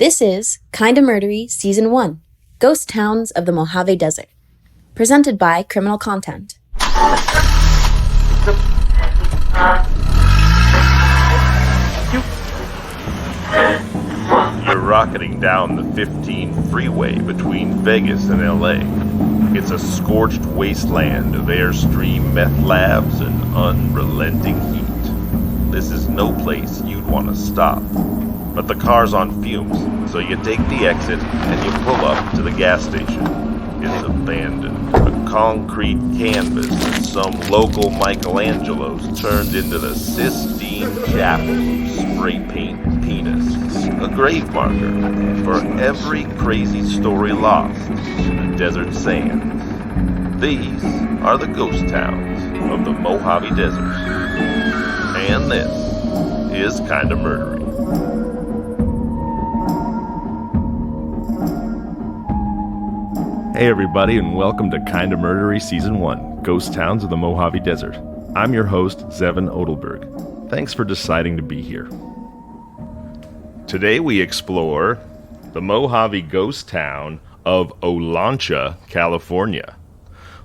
This is Kinda Murdery Season 1, Ghost Towns of the Mojave Desert, presented by Criminal Content. You're rocketing down the 15 freeway between Vegas and LA. It's a scorched wasteland of Airstream meth labs and unrelenting heat. This is no place you'd want to stop. But the car's on fumes, so you take the exit and you pull up to the gas station. It's abandoned, a concrete canvas that some local Michelangelos turned into the Sistine Chapel of spray paint penis. A grave marker for every crazy story lost in the desert sands. These are the ghost towns of the Mojave Desert. And this is Kinda Murdery. Hey everybody, and welcome to Kinda Murdery Season 1, Ghost Towns of the Mojave Desert. I'm your host, Zevon Odelberg. Thanks for deciding to be here. Today we explore the Mojave ghost town of Olancha, California.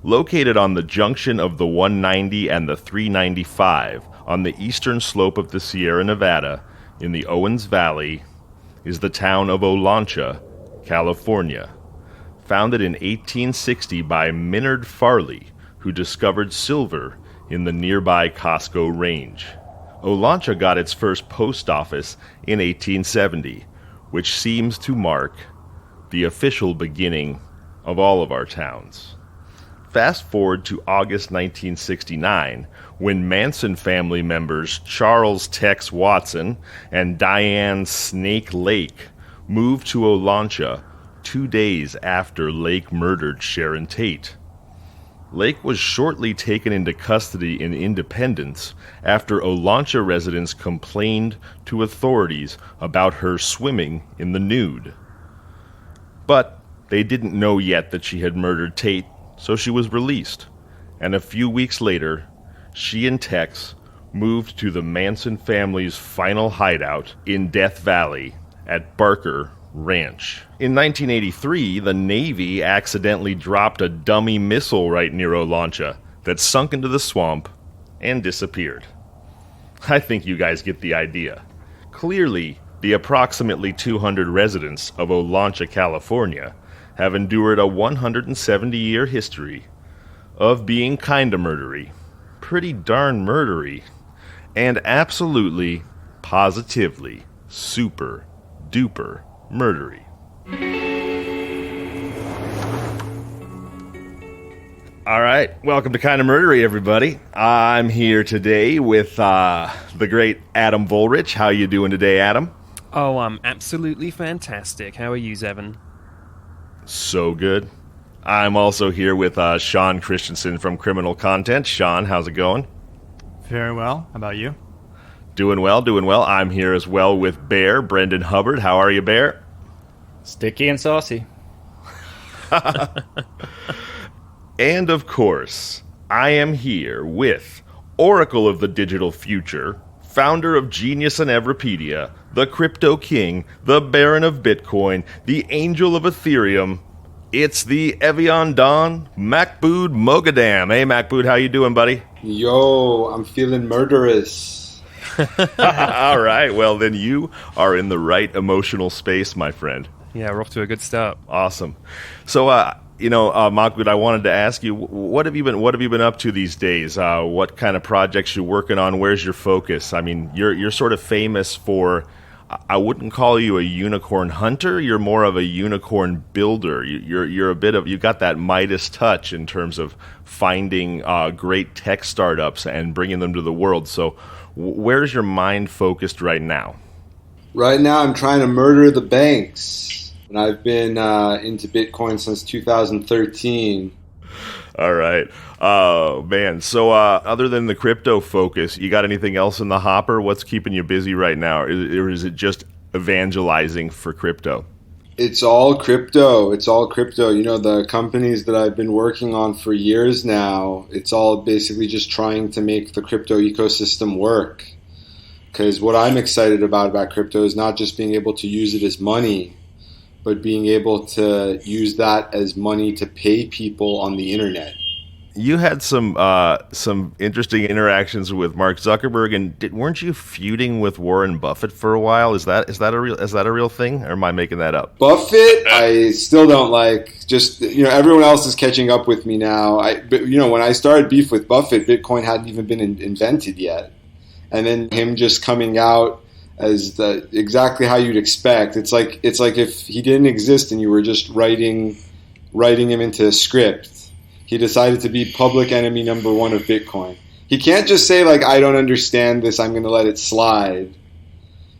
Located on the junction of the 190 and the 395 on the eastern slope of the Sierra Nevada in the Owens Valley is the town of Olancha, California. Founded in 1860 by Minard Farley, who discovered silver in the nearby Costco Range. Olancha got its first post office in 1870, which seems to mark the official beginning of all of our towns. Fast forward to August 1969, when Manson family members Charles Tex Watson and Diane Snake Lake moved to Olancha 2 days after Lake murdered Sharon Tate. Lake was shortly taken into custody in Independence after Olancha residents complained to authorities about her swimming in the nude. But they didn't know yet that she had murdered Tate, so she was released. And a few weeks later, she and Tex moved to the Manson family's final hideout in Death Valley at Barker Ranch. In 1983, the Navy accidentally dropped a dummy missile right near Olancha that sunk into the swamp and disappeared. I think you guys get the idea. Clearly, the approximately 200 residents of Olancha, California, have endured a 170-year history of being kinda murdery, pretty darn murdery, and absolutely, positively, super duper murdery. All right, welcome to Kinda Murdery, everybody. I'm here today with the great Adam Volrich. How you doing today, Adam? Oh, I'm absolutely fantastic. How are you, Zevon? So good. I'm also here with Sean Christensen from Criminal Content. Sean, how's it going? Very well. How about you? Doing well, doing well. I'm here as well with Bear, Brendan Hubbard. How are you, Bear? Sticky and saucy. And of course, I am here with Oracle of the Digital Future, founder of Genius and Everipedia, the Crypto King, the Baron of Bitcoin, the Angel of Ethereum. It's the Evian Don, Mahbod Moghadam. Hey, Mahbod, how you doing, buddy? Yo, I'm feeling murderous. All right, well, then you are in the right emotional space, my friend. Yeah, we're off to a good start. Awesome. So, Mahbod, I wanted to ask you, what have you been up to these days? What kind of projects you working on? Where's your focus? I mean, you're sort of famous for, I wouldn't call you a unicorn hunter. You're more of a unicorn builder. You got that Midas touch in terms of finding great tech startups and bringing them to the world. So, where's your mind focused right now? Right now, I'm trying to murder the banks. And I've been into Bitcoin since 2013. All right. Oh, man. So other than the crypto focus, you got anything else in the hopper? What's keeping you busy right now? Or is it just evangelizing for crypto? It's all crypto. It's all crypto. You know, the companies that I've been working on for years now, it's all basically just trying to make the crypto ecosystem work. Because what I'm excited about crypto is not just being able to use it as money, but being able to use that as money to pay people on the internet. You had some interesting interactions with Mark Zuckerberg, and weren't you feuding with Warren Buffett for a while? Is that a real thing, or am I making that up? Buffett, I still don't like. Just everyone else is catching up with me now. But when I started beef with Buffett, Bitcoin hadn't even been invented yet, and then him just coming out as exactly how you'd expect. It's like if he didn't exist and you were just writing him into a script. He decided to be public enemy number one of Bitcoin. He can't just say, I don't understand this, I'm going to let it slide.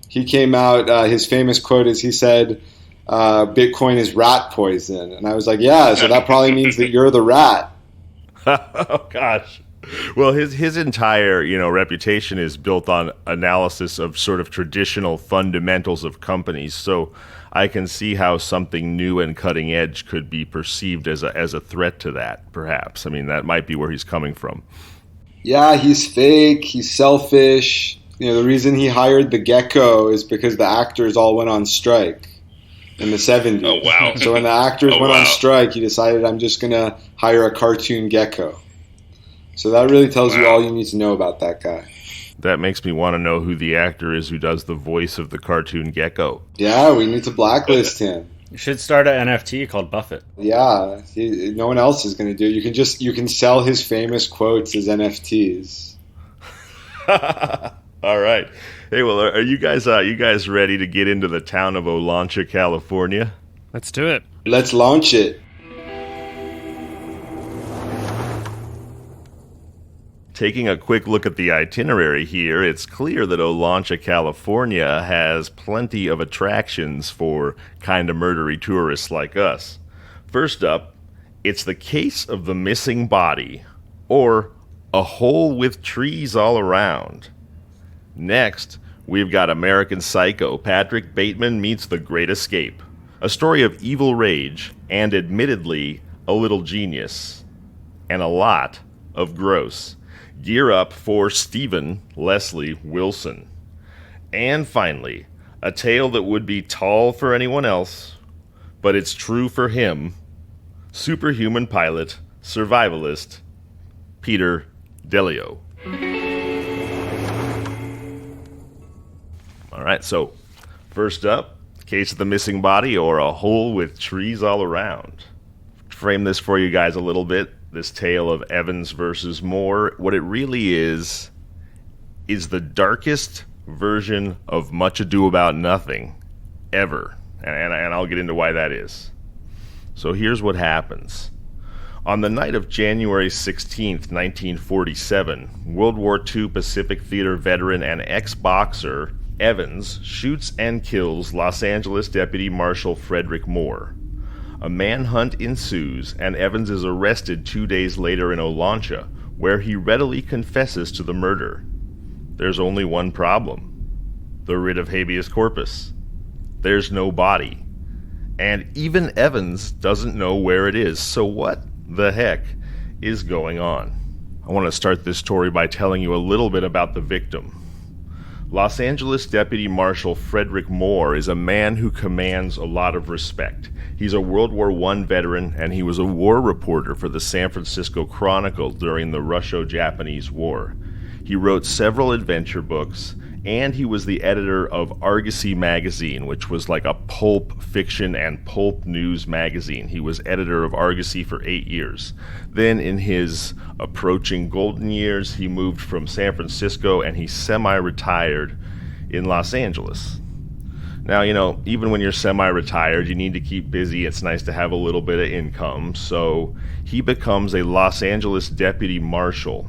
He came out, his famous quote is, he said, Bitcoin is rat poison. And I was like, yeah, so that probably means that you're the rat. Oh, gosh. Well, his entire, reputation is built on analysis of sort of traditional fundamentals of companies. So I can see how something new and cutting edge could be perceived as a threat to that, perhaps. I mean, that might be where he's coming from. Yeah, he's fake. He's selfish. The reason he hired the gecko is because the actors all went on strike in the 70s. Oh, wow. So when the actors went on strike, he decided, I'm just going to hire a cartoon gecko. So that really tells you all you need to know about that guy. That makes me want to know who the actor is who does the voice of the cartoon gecko. Yeah, we need to blacklist him. You should start an NFT called Buffett. Yeah, no one else is going to do it. You can sell his famous quotes as NFTs. All right. Hey, well, are you guys ready to get into the town of Olancha, California? Let's do it. Let's launch it. Taking a quick look at the itinerary here, it's clear that Olancha, California has plenty of attractions for Kinda Murdery tourists like us. First up, it's the case of the missing body, or a hole with trees all around. Next, we've got American Psycho, Patrick Bateman meets The Great Escape, a story of evil rage and, admittedly, a little genius, and a lot of gross. Gear up for Stephen Leslie Wilson. And finally, a tale that would be tall for anyone else, but it's true for him, superhuman pilot, survivalist, Peter Deleo. All right, so first up, case of the missing body, or a hole with trees all around. Frame this for you guys a little bit. This tale of Evans versus Moore, what it really is the darkest version of Much Ado About Nothing ever. And I'll get into why that is. So here's what happens. On the night of January 16th, 1947, World War II Pacific Theater veteran and ex-boxer Evans shoots and kills Los Angeles Deputy Marshal Frederick Moore. A manhunt ensues, and Evans is arrested 2 days later in Olancha, where he readily confesses to the murder. There's only one problem: the writ of habeas corpus. There's no body. And even Evans doesn't know where it is, so what the heck is going on? I want to start this story by telling you a little bit about the victim. Los Angeles Deputy Marshal Frederick Moore is a man who commands a lot of respect. He's a World War I veteran, and he was a war reporter for the San Francisco Chronicle during the Russo-Japanese War. He wrote several adventure books, and he was the editor of Argosy magazine, which was like a pulp fiction and pulp news magazine. He was editor of Argosy for 8 years. Then in his approaching golden years, he moved from San Francisco and he semi-retired in Los Angeles. Now, even when you're semi-retired, you need to keep busy. It's nice to have a little bit of income. So he becomes a Los Angeles deputy marshal.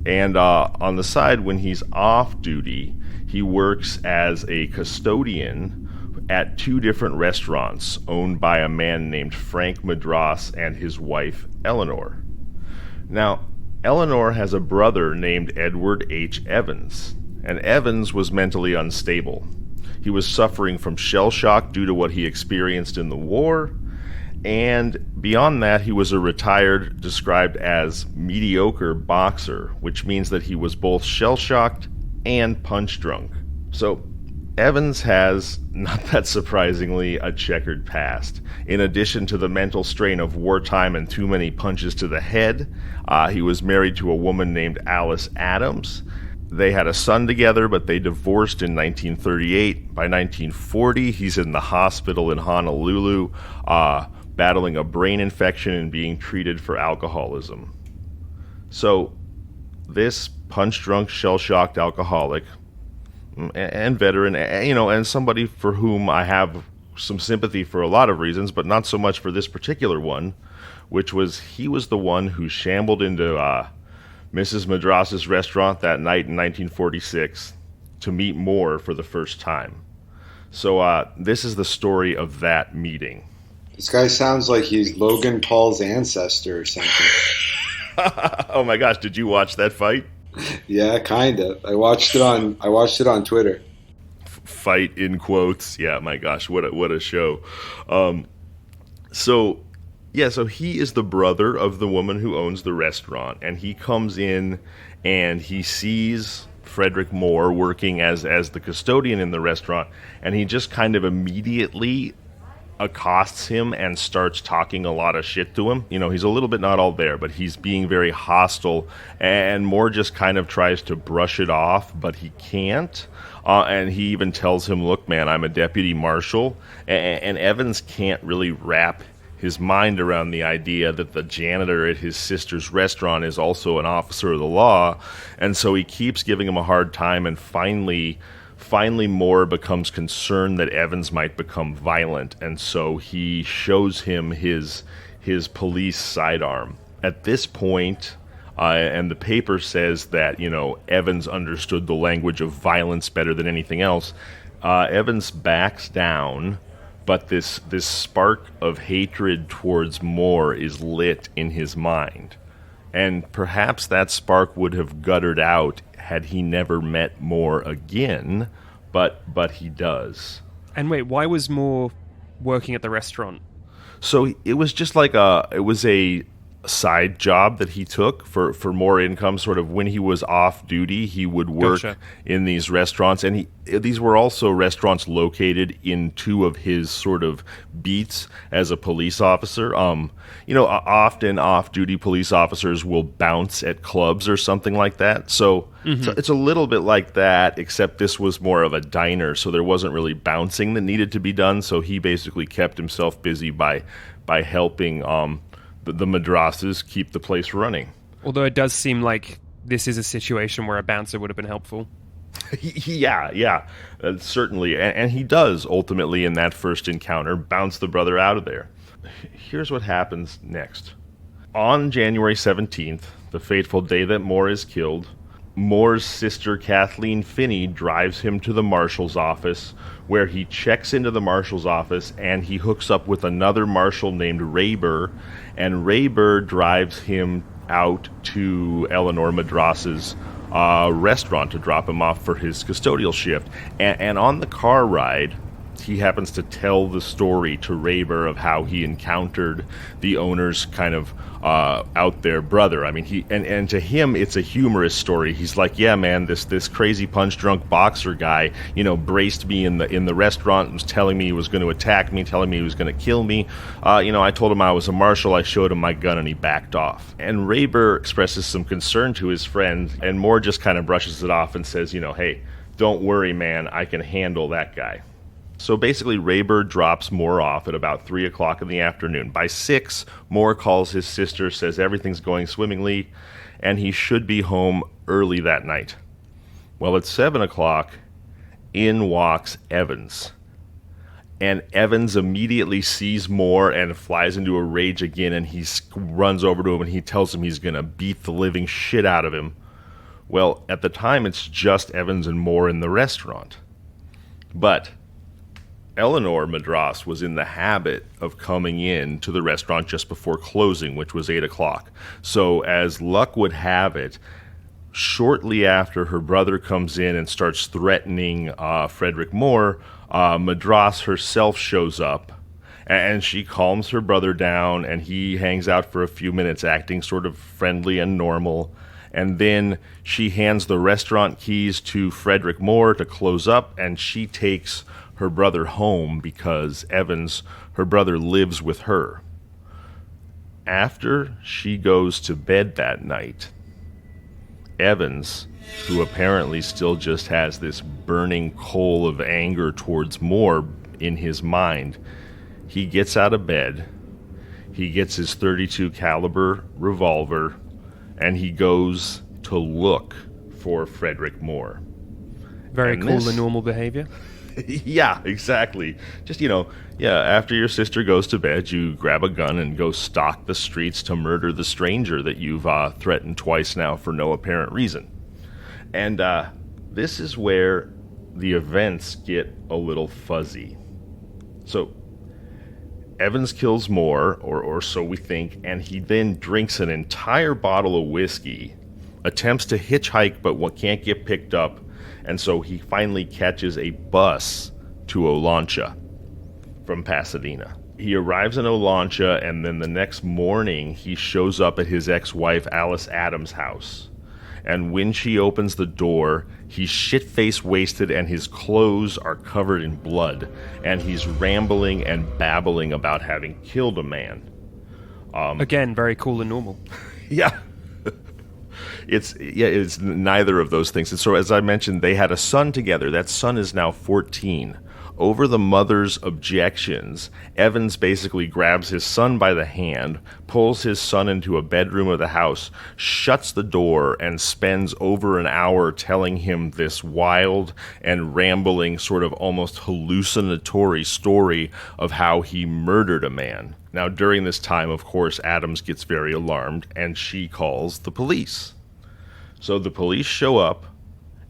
And on the side, when he's off duty, he works as a custodian at 2 different restaurants owned by a man named Frank Madras and his wife, Eleanor. Now, Eleanor has a brother named Edward H. Evans, and Evans was mentally unstable. He was suffering from shell shock due to what he experienced in the war, and beyond that, he was a retired, described as mediocre boxer, which means that he was both shell-shocked and punch drunk. So Evans has, not that surprisingly, a checkered past. In addition to the mental strain of wartime and too many punches to the head, he was married to a woman named Alice Adams. They had a son together, but they divorced in 1938. By 1940, he's in the hospital in Honolulu, battling a brain infection and being treated for alcoholism. So this punch-drunk, shell-shocked alcoholic and veteran, and somebody for whom I have some sympathy for a lot of reasons, but not so much for this particular one, which was he was the one who shambled into Mrs. Madras's restaurant that night in 1946 to meet Moore for the first time. So this is the story of that meeting. This guy sounds like he's Logan Paul's ancestor or something. Oh my gosh, did you watch that fight? Yeah, kind of. I watched it on Twitter. Fight in quotes. Yeah, my gosh, what a show. So he is the brother of the woman who owns the restaurant, and he comes in and he sees Frederick Moore working as the custodian in the restaurant, and he just kind of immediately accosts him and starts talking a lot of shit to him. He's a little bit not all there, but he's being very hostile, and Moore just kind of tries to brush it off, but he can't. And he even tells him, look, man, I'm a deputy marshal, and Evans can't really wrap his mind around the idea that the janitor at his sister's restaurant is also an officer of the law, and so he keeps giving him a hard time, and finally Moore becomes concerned that Evans might become violent, and so he shows him his police sidearm. At this point, and the paper says that, Evans understood the language of violence better than anything else, Evans backs down, but this spark of hatred towards Moore is lit in his mind. And perhaps that spark would have guttered out had he never met Moore again, but he does. And wait, why was Moore working at the restaurant? So it was just like a side job that he took for more income. Sort of when he was off duty, he would work in these restaurants, and these were also restaurants located in two of his sort of beats as a police officer. Often off-duty police officers will bounce at clubs or something like that. So it's a little bit like that, except this was more of a diner, so there wasn't really bouncing that needed to be done. So he basically kept himself busy by helping the Madrasas keep the place running. Although it does seem like this is a situation where a bouncer would have been helpful. Yeah, certainly. And he does, ultimately, in that first encounter, bounce the brother out of there. Here's what happens next. On January 17th, the fateful day that Moore is killed, Moore's sister Kathleen Finney drives him to the marshal's office, where he checks into the marshal's office and he hooks up with another marshal named Rayber, and Rayber drives him out to Eleanor Madras's restaurant to drop him off for his custodial shift. And on the car ride, he happens to tell the story to Rayber of how he encountered the owner's kind of out there brother. I mean, and to him, it's a humorous story. He's like, yeah, man, this crazy punch drunk boxer guy, braced me in the restaurant and was telling me he was going to attack me, telling me he was going to kill me. I told him I was a marshal. I showed him my gun and he backed off. And Rayber expresses some concern to his friend, and Moore just kind of brushes it off and says, hey, don't worry, man, I can handle that guy. So basically, Rayber drops Moore off at about 3 o'clock in the afternoon. By 6, Moore calls his sister, says everything's going swimmingly, and he should be home early that night. Well, at 7 o'clock, in walks Evans. And Evans immediately sees Moore and flies into a rage again, and he runs over to him and he tells him he's going to beat the living shit out of him. Well, at the time, it's just Evans and Moore in the restaurant. But Eleanor Madras was in the habit of coming in to the restaurant just before closing, which was 8 o'clock. So as luck would have it, shortly after her brother comes in and starts threatening Frederick Moore, Madras herself shows up, and she calms her brother down, and he hangs out for a few minutes acting sort of friendly and normal. And then she hands the restaurant keys to Frederick Moore to close up, and she takes her brother home because Evans, her brother, lives with her. After she goes to bed that night, Evans, who apparently still just has this burning coal of anger towards Moore in his mind, he gets out of bed, he gets his .32 caliber revolver, and he goes to look for Frederick Moore. Very cool and normal behavior. Yeah, exactly. Just, after your sister goes to bed, you grab a gun and go stalk the streets to murder the stranger that you've threatened twice now for no apparent reason. And this is where the events get a little fuzzy. So, Evans kills Moore, or so we think, and he then drinks an entire bottle of whiskey, attempts to hitchhike but can't get picked up, and so he finally catches a bus to Olancha from Pasadena. He arrives in Olancha, and then the next morning he shows up at his ex-wife Alice Adams' house. And when she opens the door, he's shit-faced wasted and his clothes are covered in blood. And he's rambling and babbling about having killed a man. Again, very cool and normal. Yeah. It's neither of those things. And so, as I mentioned, they had a son together. That son is now 14. Over the mother's objections, Evans basically grabs his son by the hand, pulls his son into a bedroom of the house, shuts the door, and spends over an hour telling him this wild and rambling, sort of almost hallucinatory story of how he murdered a man. Now, during this time, of course, Adams gets very alarmed, and she calls the police. So the police show up.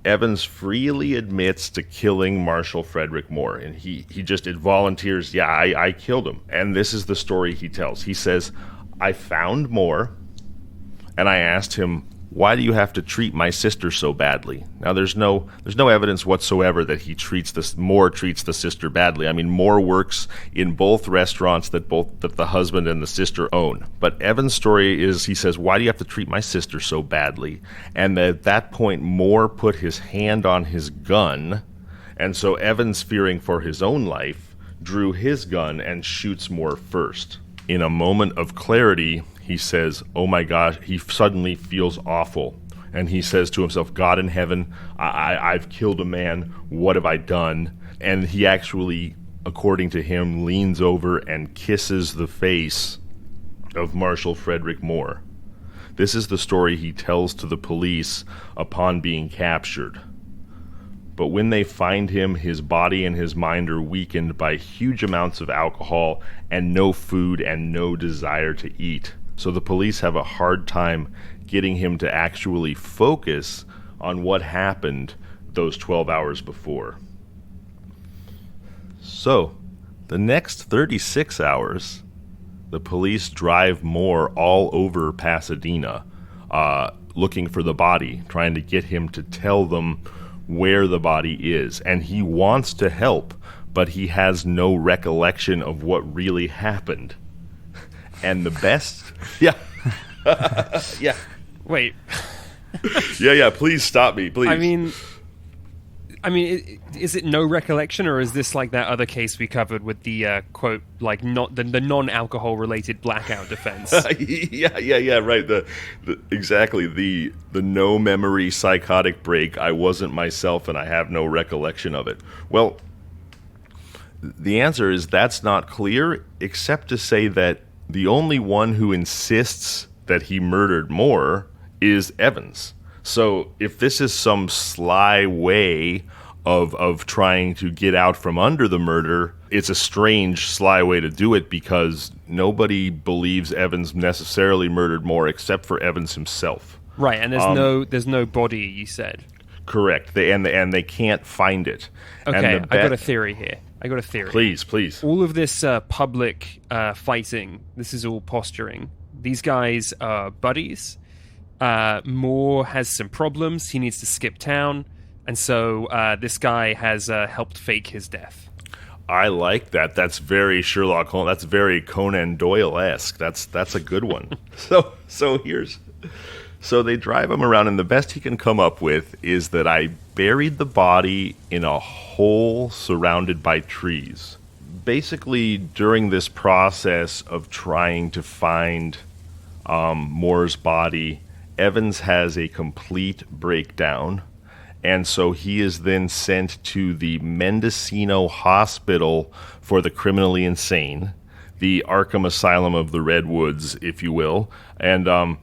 Evans freely admits to killing Marshal Frederick Moore, and he just volunteers, I killed him. And this is the story he tells. He says, I found Moore, and I asked him, why do you have to treat my sister so badly? Now, there's no evidence whatsoever that Moore treats the sister badly. I mean, Moore works in both restaurants that the husband and the sister own. But Evan's story is, he says, why do you have to treat my sister so badly? And at that point, Moore put his hand on his gun, and so Evans, fearing for his own life, drew his gun and shoots Moore first. In a moment of clarity, he says, oh my gosh, he suddenly feels awful. And he says to himself, God in heaven, I've killed a man. What have I done? And he actually, according to him, leans over and kisses the face of Marshal Frederick Moore. This is the story he tells to the police upon being captured. But when they find him, his body and his mind are weakened by huge amounts of alcohol and no food and no desire to eat. So the police have a hard time getting him to actually focus on what happened those 12 hours before. So, the next 36 hours, the police drive Moore all over Pasadena, looking for the body, trying to get him to tell them where the body is. And he wants to help, but he has no recollection of what really happened. And the best... Yeah. Yeah. Wait. Yeah, please stop me, please. I mean, is it no recollection, or is this like that other case we covered with the quote, like not the non-alcohol related blackout defense? Yeah, right. Exactly the no memory psychotic break. I wasn't myself, and I have no recollection of it. Well, the answer is that's not clear, except to say that the only one who insists that he murdered Moore is Evans. So if this is some sly way of trying to get out from under the murder, it's a strange, sly way to do it because nobody believes Evans necessarily murdered Moore except for Evans himself. Right, and there's no body, you said. Correct. They can't find it. Okay, I got a theory here. Please. All of this public fighting, this is all posturing. These guys are buddies. Moore has some problems. He needs to skip town. And so this guy has helped fake his death. I like that. That's very Sherlock Holmes. That's very Conan Doyle-esque. That's a good one. So So they drive him around, and the best he can come up with is that I buried the body in a hole surrounded by trees. Basically, during this process of trying to find Moore's body, Evans has a complete breakdown, and so he is then sent to the Mendocino Hospital for the Criminally Insane, the Arkham Asylum of the Redwoods, if you will. And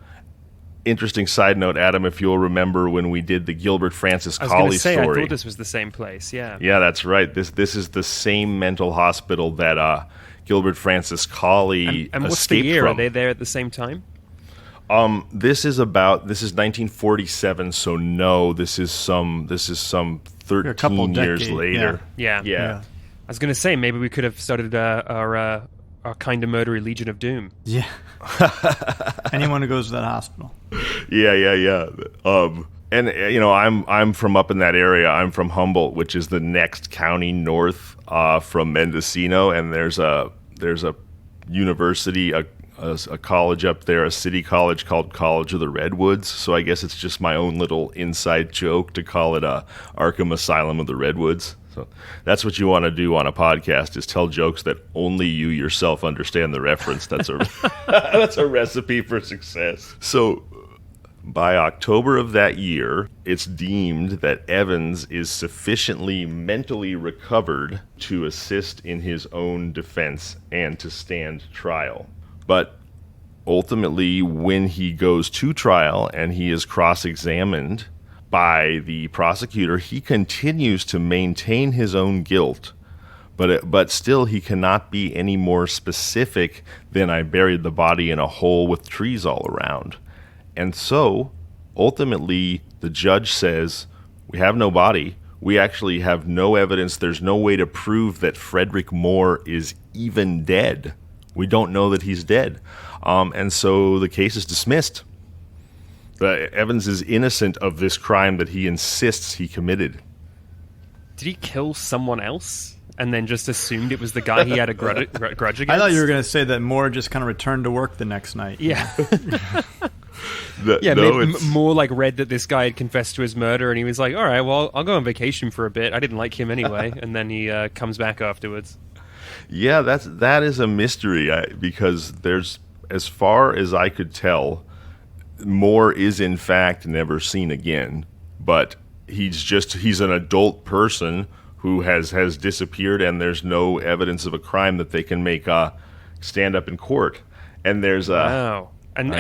interesting side note, Adam, if you'll remember when we did the Gilbert Francis Colley story. I thought this was the same place, yeah. Yeah, that's right. This is the same mental hospital that Gilbert Francis Colley and what's escaped the year? from. Are they there at the same time? This is 1947, so no, this is some 13 years later. Yeah. I was going to say, maybe we could have started our Kinda Murdery Legion of Doom. Yeah. Anyone who goes to that hospital. Yeah. And I'm from up in that area. I'm from Humboldt, which is the next county north from Mendocino, and there's a university, a college up there, a city college called College of the Redwoods. So I guess it's just my own little inside joke to call it Arkham Asylum of the Redwoods. So that's what you want to do on a podcast, is tell jokes that only you yourself understand the reference. That's a recipe for success. So by October of that year, it's deemed that Evans is sufficiently mentally recovered to assist in his own defense and to stand trial. But ultimately, when he goes to trial and he is cross-examined by the prosecutor, he continues to maintain his own guilt, but still he cannot be any more specific than I buried the body in a hole with trees all around. And so, ultimately, the judge says, we have no body. We actually have no evidence. There's no way to prove that Frederick Moore is even dead. We don't know that he's dead. And so the case is dismissed. Evans is innocent of this crime that he insists he committed. Did he kill someone else and then just assumed it was the guy he had a grudge against? I thought you were going to say that Moore just kind of returned to work the next night. Yeah. Maybe Moore read that this guy had confessed to his murder, and he was like, all right, well, I'll go on vacation for a bit. I didn't like him anyway. And then he comes back afterwards. Yeah, that is a mystery, because there's, as far as I could tell, Moore is in fact never seen again, but he's an adult person who has disappeared, and there's no evidence of a crime that they can make stand up in court. And there's wow. And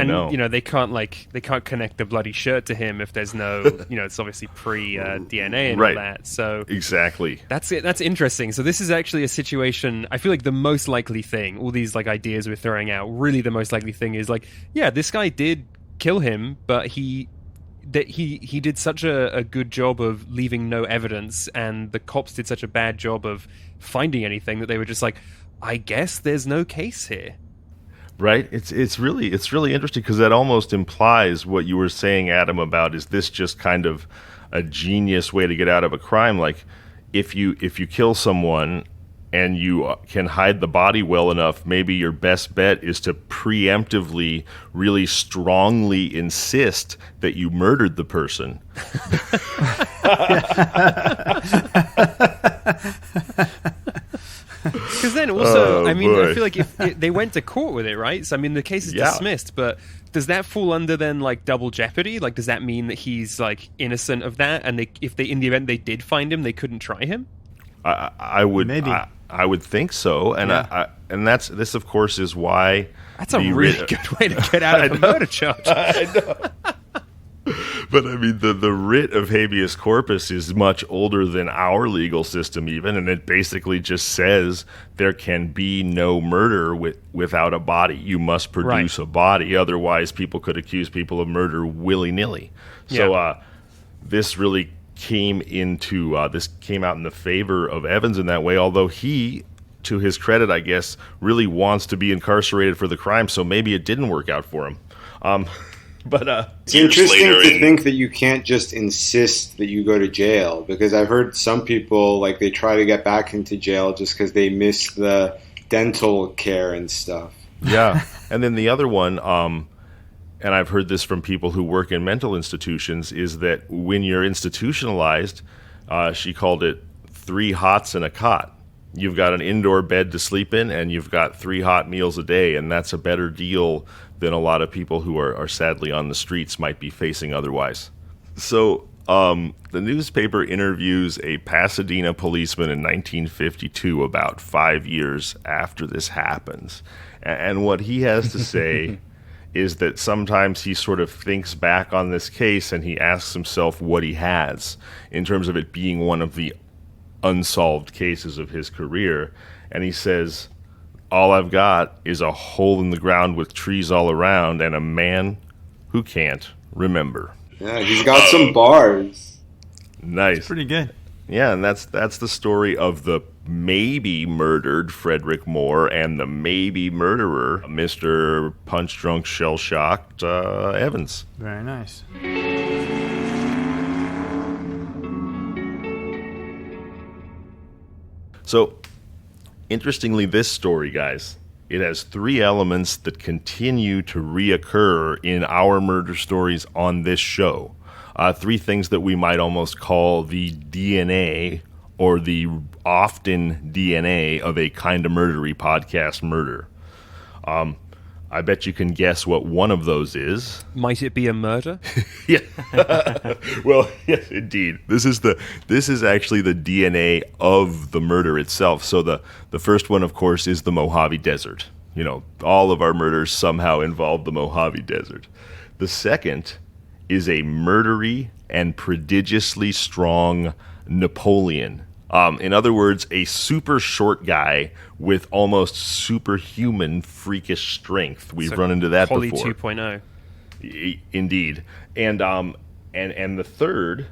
they can't connect the bloody shirt to him if there's no it's obviously pre DNA and right. all that. So exactly. That's it. That's interesting. So this is actually a situation. I feel like the most likely thing, all these ideas we're throwing out, really the most likely thing is this guy did kill him, but he did such a good job of leaving no evidence, and the cops did such a bad job of finding anything that they were just like, I guess there's no case here. Right. It's really interesting, because that almost implies what you were saying, Adam, about, is this just kind of a genius way to get out of a crime? Like, if you kill someone and you can hide the body well enough, maybe your best bet is to preemptively, really strongly insist that you murdered the person. Because then also, I feel like if they went to court with it, right? So, the case is dismissed, but does that fall under then double jeopardy? Does that mean that he's innocent of that? And if in the event they did find him, they couldn't try him? I would maybe. I would think so, and and this of course is why that's a really good way to get out of a murder charge. I know. But the writ of habeas corpus is much older than our legal system even, and it basically just says there can be no murder without a body. You must produce a body, otherwise people could accuse people of murder willy-nilly. So this really came out in the favor of Evans in that way, although he, to his credit, I guess, really wants to be incarcerated for the crime, so maybe it didn't work out for him. But it's interesting to think that you can't just insist that you go to jail, because I've heard some people, they try to get back into jail just because they miss the dental care and stuff. Yeah. And then the other one, and I've heard this from people who work in mental institutions, is that when you're institutionalized, she called it 3 hots and a cot. You've got an indoor bed to sleep in, and you've got 3 hot meals a day, and that's a better deal than a lot of people who are sadly on the streets might be facing otherwise. So the newspaper interviews a Pasadena policeman in 1952, about 5 years after this happens. And what he has to say is that sometimes he sort of thinks back on this case and he asks himself what he has in terms of it being one of the unsolved cases of his career. And he says, all I've got is a hole in the ground with trees all around and a man who can't remember. Yeah, he's got some bars. Nice. Pretty good. Yeah, and that's the story of the maybe murdered Frederick Moore and the maybe murderer, Mr. Punch-Drunk, Shell-Shocked Evans. Very nice. So, interestingly, this story, guys, it has 3 elements that continue to reoccur in our murder stories on this show. 3 things that we might almost call the DNA or the often DNA of a Kinda Murdery podcast murder. I bet you can guess what one of those is. Might it be a murder? Yeah. Well, yes, indeed. This is actually the DNA of the murder itself. So the first one, of course, is the Mojave Desert. You know, all of our murders somehow involve the Mojave Desert. The second is a murdery and prodigiously strong Napoleon. In other words, a super short guy with almost superhuman freakish strength. We've run into that Polly before. 2.0. Indeed. And the third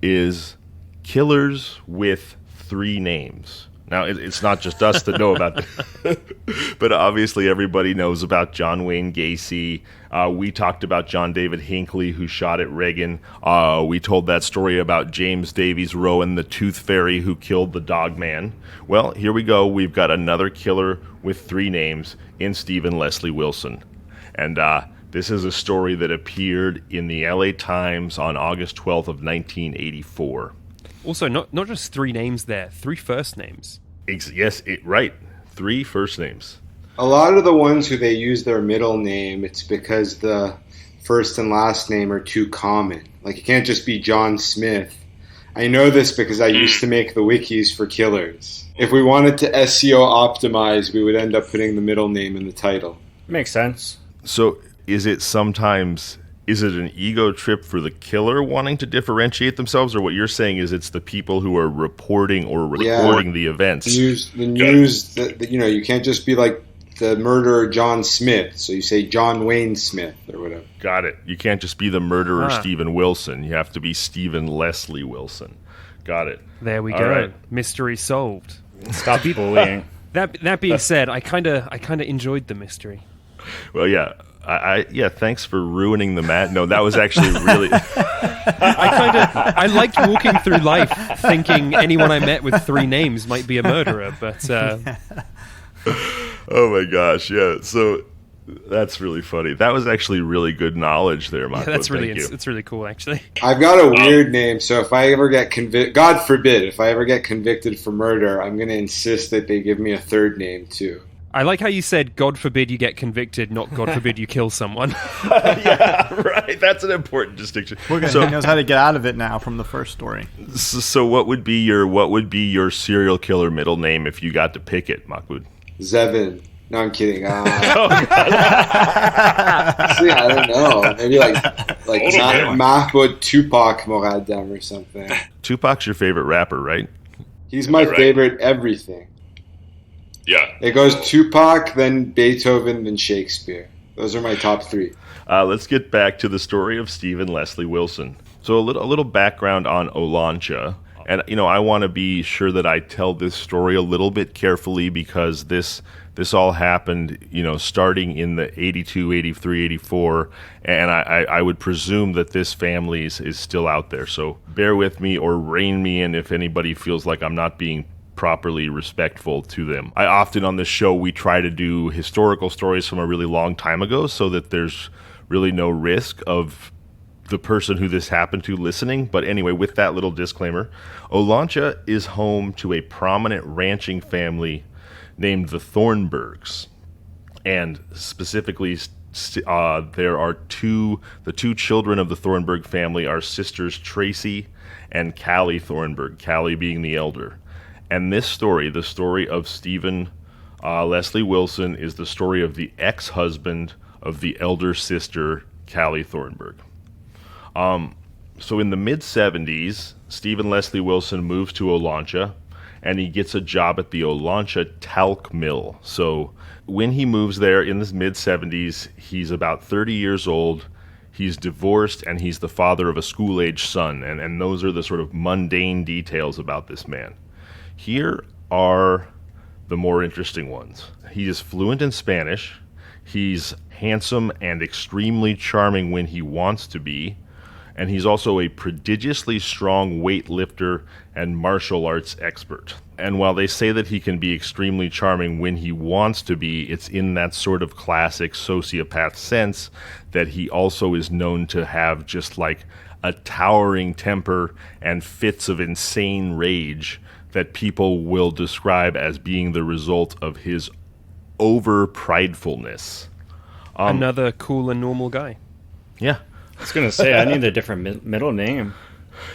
is killers with 3 names. Now, it's not just us that know about that, but obviously everybody knows about John Wayne Gacy. We talked about John David Hinckley, who shot at Reagan. We told that story about James Davies Rowan, the Tooth Fairy, who killed the Dog Man. Well, here we go. We've got another killer with 3 names in Stephen Leslie Wilson. And this is a story that appeared in the LA Times on August 12th of 1984. Also, not just 3 names there, 3 first names. Yes, right. 3 first names. A lot of the ones who they use their middle name, it's because the first and last name are too common. Like, it can't just be John Smith. I know this because I used to make the wikis for killers. If we wanted to SEO optimize, we would end up putting the middle name in the title. Makes sense. So is it an ego trip for the killer wanting to differentiate themselves, or what you're saying is it's the people who are reporting or recording the events? The news, you can't just be like the murderer John Smith, so you say John Wayne Smith or whatever. Got it. You can't just be the murderer Stephen Wilson. You have to be Stephen Leslie Wilson. Got it. There we All go. right. Mystery solved. Stop bullying. That being said, I kind of enjoyed the mystery. Well, yeah. Thanks for ruining the mat. No, that was actually really... I liked walking through life thinking anyone I met with 3 names might be a murderer, but... Oh my gosh, yeah. So that's really funny. That was actually really good knowledge there, Mahbod. Yeah, Thank it's really cool, actually. I've got a weird name, so if I ever get convicted, God forbid, if I ever get convicted for murder, I'm going to insist that they give me a third name too. I like how you said, God forbid you get convicted, not God forbid you kill someone. Yeah, right. That's an important distinction. He knows how to get out of it now from the first story. So what would be your serial killer middle name if you got to pick it, Mahbod? Zevon. No, I'm kidding. Actually, I don't know. Maybe like Mahbod Tupac Moghadam or something. Tupac's your favorite rapper, right? He's my favorite everything. Yeah. It goes Tupac, then Beethoven, then Shakespeare. Those are my top 3. Let's get back to the story of Stephen Leslie Wilson. So a little background on Olancha. And, I want to be sure that I tell this story a little bit carefully because this all happened, starting in the 82, 83, 84. And I would presume that this family is still out there. So bear with me or rein me in if anybody feels like I'm not being properly respectful to them. I often on this show, we try to do historical stories from a really long time ago so that there's really no risk of the person who this happened to listening. But anyway, with that little disclaimer, Olancha is home to a prominent ranching family named the Thornburgs. And specifically, there are the two children of the Thornburg family are sisters Tracy and Callie Thornburg, Callie being the elder. And this story, the story of Stephen Leslie Wilson, is the story of the ex-husband of the elder sister, Callie Thornburg. So in the mid-70s, Stephen Leslie Wilson moves to Olancha, and he gets a job at the Olancha talc mill. So when he moves there in the mid-70s, he's about 30 years old. He's divorced, and he's the father of a school-age son, and those are the sort of mundane details about this man. Here are the more interesting ones. He is fluent in Spanish. He's handsome and extremely charming when he wants to be, and he's also a prodigiously strong weightlifter and martial arts expert. And while they say that he can be extremely charming when he wants to be, it's in that sort of classic sociopath sense that he also is known to have just like a towering temper and fits of insane rage that people will describe as being the result of his over-pridefulness. Another cool and normal guy. Yeah. I was going to say, I need a different middle name.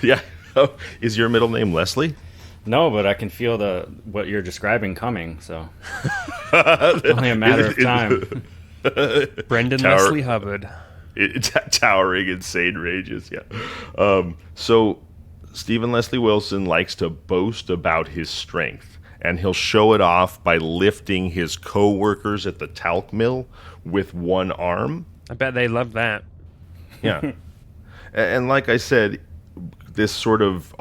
Yeah. Is your middle name Leslie? No, but I can feel what you're describing coming, so it's only a matter of time. Brendan Leslie Hubbard. Towering insane rages, yeah. So Stephen Leslie Wilson likes to boast about his strength, and he'll show it off by lifting his co-workers at the talc mill with one arm. I bet they love that. Yeah. And like I said, this sort of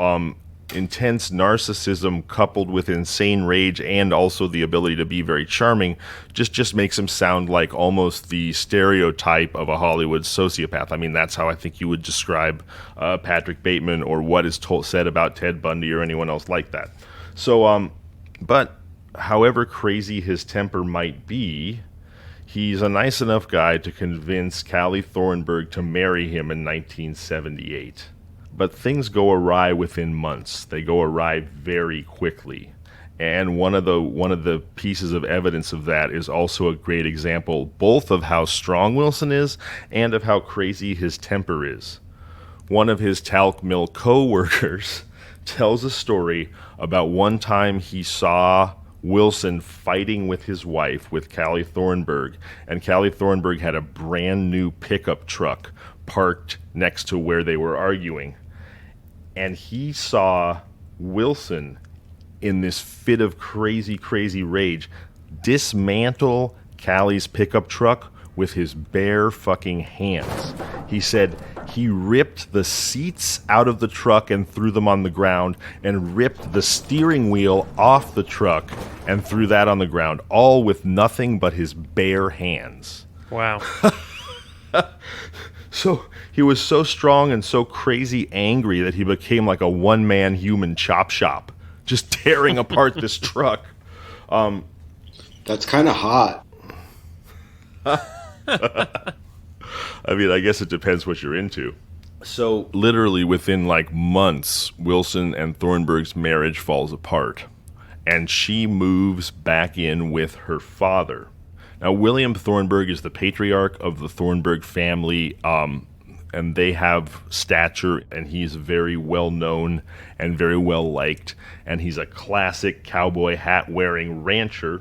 intense narcissism coupled with insane rage and also the ability to be very charming just makes him sound like almost the stereotype of a Hollywood sociopath. I mean, that's how I think you would describe Patrick Bateman or what is said about Ted Bundy or anyone else like that. So, but however crazy his temper might be, he's a nice enough guy to convince Callie Thornburg to marry him in 1978. But things go awry within months. They go awry very quickly. And one of the pieces of evidence of that is also a great example both of how strong Wilson is and of how crazy his temper is. One of his talc mill co-workers tells a story about one time he saw Wilson fighting with his wife, with Callie Thornburg, and Callie Thornburg had a brand new pickup truck parked next to where they were arguing. And he saw Wilson, in this fit of crazy, crazy rage, dismantle Callie's pickup truck with his bare fucking hands. He said he ripped the seats out of the truck and threw them on the ground, and ripped the steering wheel off the truck and threw that on the ground, all with nothing but his bare hands. Wow. So he was so strong and so crazy angry that he became like a one-man human chop shop, just tearing apart this truck. That's kind of hot. I mean, I guess it depends what you're into. So literally within like months, Wilson and Thornburg's marriage falls apart, and she moves back in with her father. Now, William Thornburg is the patriarch of the Thornburg family, and they have stature, and he's very well known and very well liked, and he's a classic cowboy hat wearing rancher,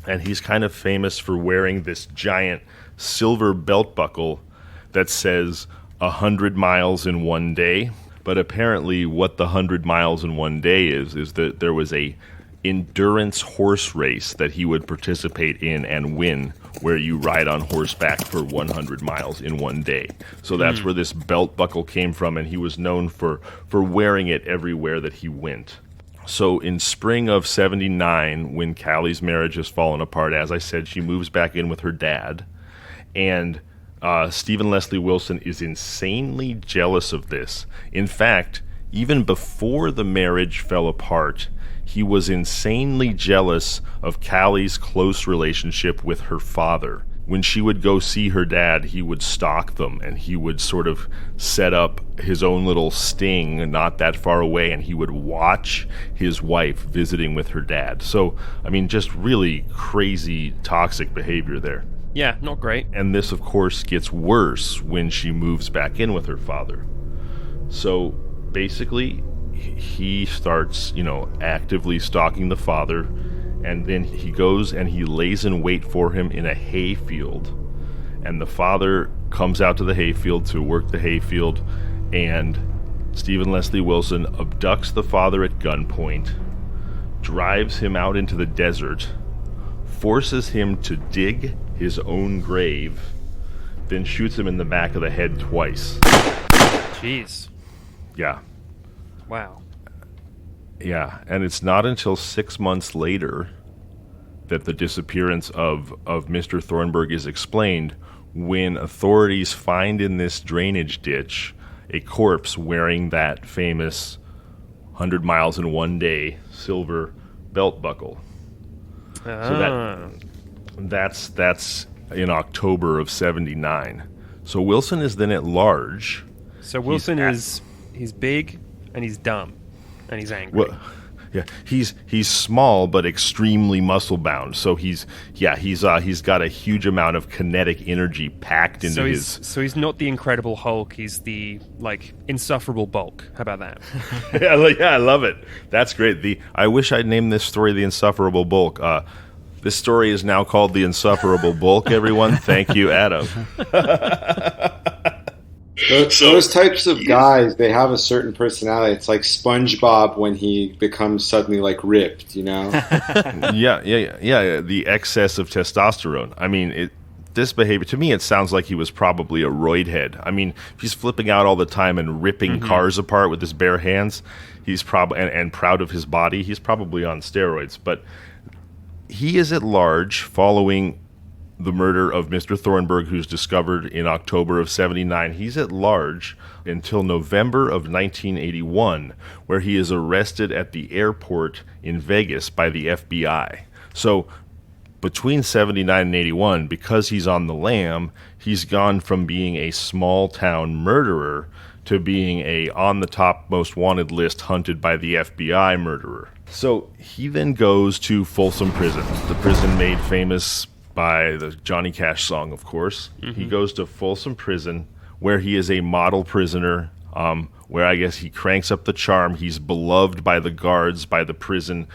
and he's kind of famous for wearing this giant silver belt buckle that says 100 miles in one day. But apparently what the 100 miles in one day is that there was a endurance horse race that he would participate in and win, where you ride on horseback for 100 miles in one day. So that's where this belt buckle came from, and he was known for wearing it everywhere that he went. So in spring of 79, when Callie's marriage has fallen apart, as I said, she moves back in with her dad, and Stephen Leslie Wilson is insanely jealous of this. In fact, Even before the marriage fell apart, he was insanely jealous of Callie's close relationship with her father. When she would go see her dad, he would stalk them, and he would sort of set up his own little sting not that far away, and he would watch his wife visiting with her dad. So, I mean, just really crazy, toxic behavior there. Yeah, not great. And this, of course, gets worse when she moves back in with her father. So, basically, he starts, actively stalking the father, and then he goes and he lays in wait for him in a hayfield. And the father comes out to the hayfield to work the hayfield, and Stephen Leslie Wilson abducts the father at gunpoint, drives him out into the desert, forces him to dig his own grave, then shoots him in the back of the head twice. Jeez. Yeah. Wow. Yeah, and it's not until 6 months later that the disappearance of Mr. Thornburg is explained, when authorities find in this drainage ditch a corpse wearing that famous 100 miles in one day silver belt buckle. So that's in October of 79. So Wilson is then at large. So Wilson he's big and he's dumb. And he's angry. Well, yeah, he's small but extremely muscle bound. So he's got a huge amount of kinetic energy packed into his. So he's not the Incredible Hulk. He's the insufferable bulk. How about that? Yeah, I love it. That's great. I wish I'd named this story the Insufferable Bulk. This story is now called the Insufferable Bulk. Everyone, thank you, Adam. Those types of guys, they have a certain personality. It's like SpongeBob when he becomes suddenly ripped, Yeah. The excess of testosterone. I mean, this behavior, to me, it sounds like he was probably a roid head. I mean, if he's flipping out all the time and ripping cars apart with his bare hands, he's probably and proud of his body. He's probably on steroids. But he is at large following the murder of Mr. Thornburg, who's discovered in October of 79. He's at large until November of 1981, where he is arrested at the airport in Vegas by the FBI. So between 79 and 81, because he's on the lam, he's gone from being a small-town murderer to being a on-the-top most wanted list hunted by the FBI murderer. So he then goes to Folsom Prison, the prison made famous by the Johnny Cash song, of course. He goes to Folsom Prison, where he is a model prisoner, where I guess he cranks up the charm. He's beloved by the guards, by the prison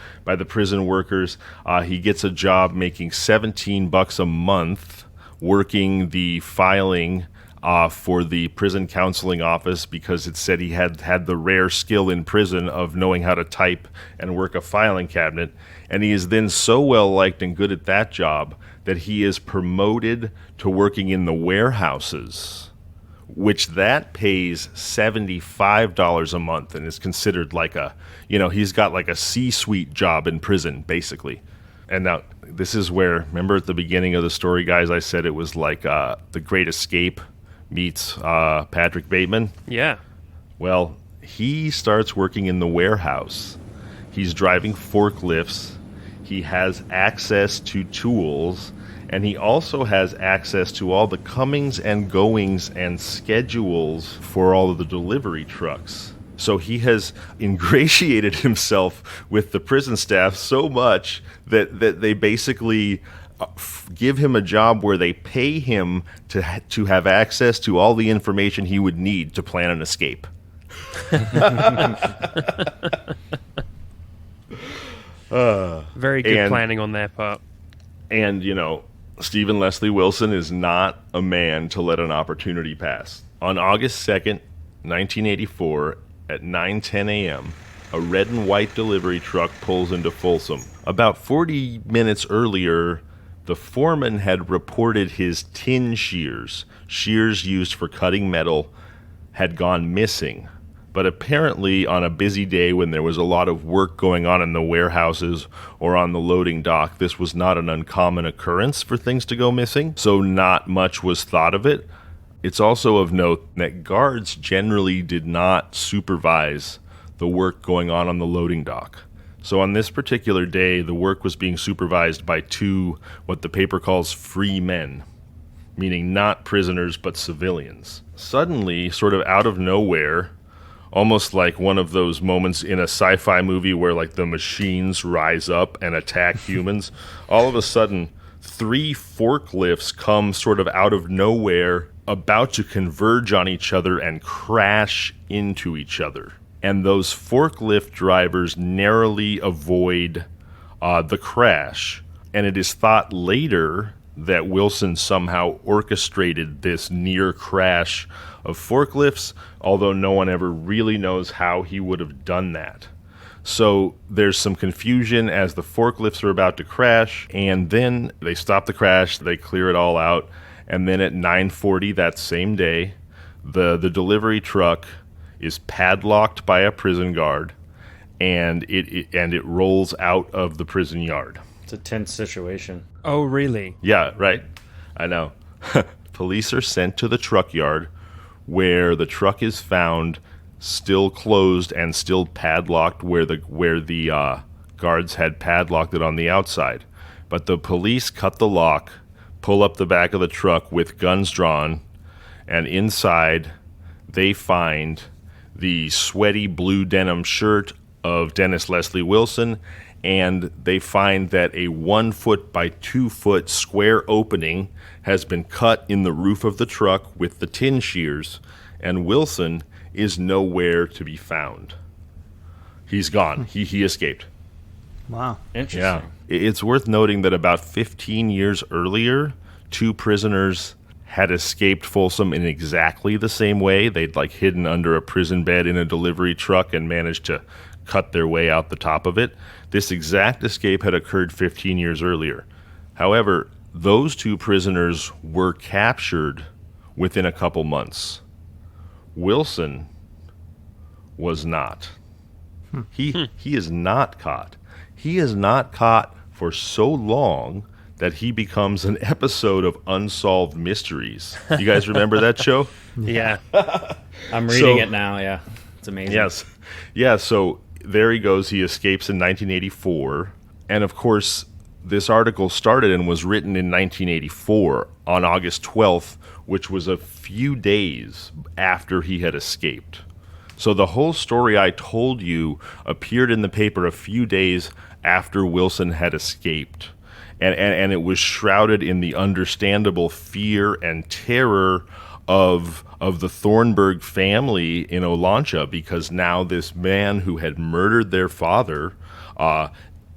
workers. He gets a job making $17 a month, working the filing for the prison counseling office, because it said he had the rare skill in prison of knowing how to type and work a filing cabinet. And he is then so well liked and good at that job that he is promoted to working in the warehouses, which that pays $75 a month and is considered he's got a C-suite job in prison, basically. And now this is where, remember at the beginning of the story, guys, I said it was The Great Escape meets Patrick Bateman? Yeah. Well, he starts working in the warehouse. He's driving forklifts. He has access to tools, and he also has access to all the comings and goings and schedules for all of the delivery trucks. So he has ingratiated himself with the prison staff so much that they basically give him a job where they pay him to have access to all the information he would need to plan an escape. Very good planning on their part. And, Stephen Leslie Wilson is not a man to let an opportunity pass. On August 2nd, 1984, at 9:10 a.m., a red and white delivery truck pulls into Folsom. About 40 minutes earlier, the foreman had reported his tin shears used for cutting metal, had gone missing. But apparently on a busy day when there was a lot of work going on in the warehouses or on the loading dock, this was not an uncommon occurrence for things to go missing, so not much was thought of it. It's also of note that guards generally did not supervise the work going on the loading dock. So on this particular day, the work was being supervised by two, what the paper calls free men, meaning not prisoners but civilians. Suddenly, sort of out of nowhere, almost like one of those moments in a sci-fi movie where like the machines rise up and attack humans, all of a sudden, 3 forklifts come sort of out of nowhere, about to converge on each other and crash into each other. And those forklift drivers narrowly avoid the crash. And it is thought later that Wilson somehow orchestrated this near crash of forklifts, although no one ever really knows how he would have done that. So there's some confusion as the forklifts are about to crash, and then they stop the crash, they clear it all out, and then at 9:40 that same day, the delivery truck is padlocked by a prison guard, and it rolls out of the prison yard. It's a tense situation. Oh, really? Yeah, right. I know. Police are sent to the truck yard, where the truck is found still closed and still padlocked, where the guards had padlocked it on the outside. But the police cut the lock, pull up the back of the truck with guns drawn, and inside they find the sweaty blue denim shirt of Dennis Leslie Wilson, and they find that a 1 foot by 2 foot square opening has been cut in the roof of the truck with the tin shears, and Wilson is nowhere to be found. He's gone. He escaped. Wow. Interesting. Yeah. It's worth noting that about 15 years earlier, 2 prisoners had escaped Folsom in exactly the same way. They'd like hidden under a prison bed in a delivery truck and managed to cut their way out the top of it. This exact escape had occurred 15 years earlier. However, those 2 prisoners were captured within a couple months. Wilson was not. He is not caught. He is not caught for so long that he becomes an episode of Unsolved Mysteries. You guys remember that show? Yeah. I'm reading it now, yeah. It's amazing. Yes. Yeah, so there he goes. He escapes in 1984. And of course, this article started and was written in 1984 on August 12th, which was a few days after he had escaped. So the whole story I told you appeared in the paper a few days after Wilson had escaped. And it was shrouded in the understandable fear and terror of the Thornburg family in Olancha, because now this man who had murdered their father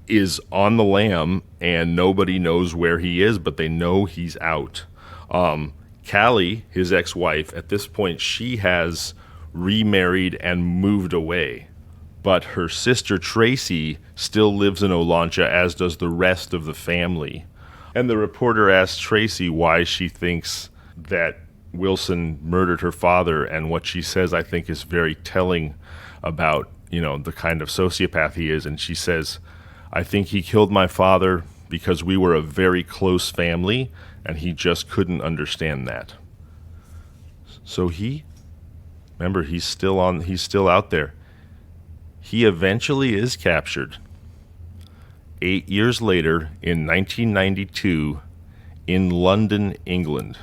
is on the lam, and nobody knows where he is, but they know he's out. Callie, his ex-wife, at this point, she has remarried and moved away. But her sister Tracy still lives in Olancha, as does the rest of the family. And the reporter asked Tracy why she thinks that Wilson murdered her father, and what she says, I think, is very telling about, the kind of sociopath he is. And she says, I think he killed my father because we were a very close family, and he just couldn't understand that. So remember, he's still out there. He eventually is captured 8 years later in 1992 in London, England.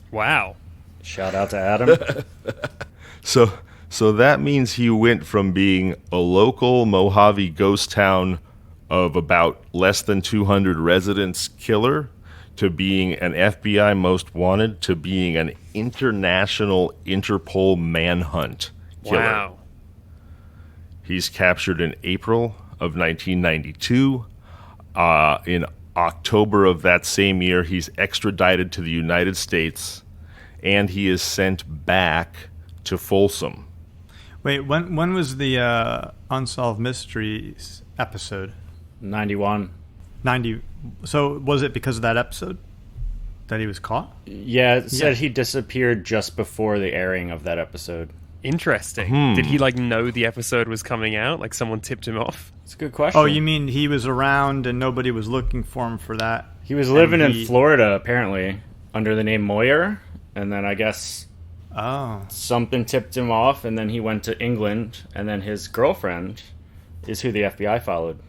Wow. Shout out to Adam. So that means he went from being a local Mojave ghost town of about less than 200 residents killer to being an FBI most wanted to being an international Interpol manhunt killer. Wow. He's captured in April of 1992. In October of that same year, he's extradited to the United States, and he is sent back to Folsom. Wait, when was the Unsolved Mysteries episode? 91. 90. So was it because of that episode that he was caught? Yeah, it said he disappeared just before the airing of that episode. Interesting. Did he know the episode was coming out? Like someone tipped him off? It's a good question. Oh, you mean he was around and nobody was looking for him for that? He was living in Florida, apparently, under the name Moyer, and then I guess Oh. Something tipped him off, and then he went to England, and then his girlfriend is who the FBI followed.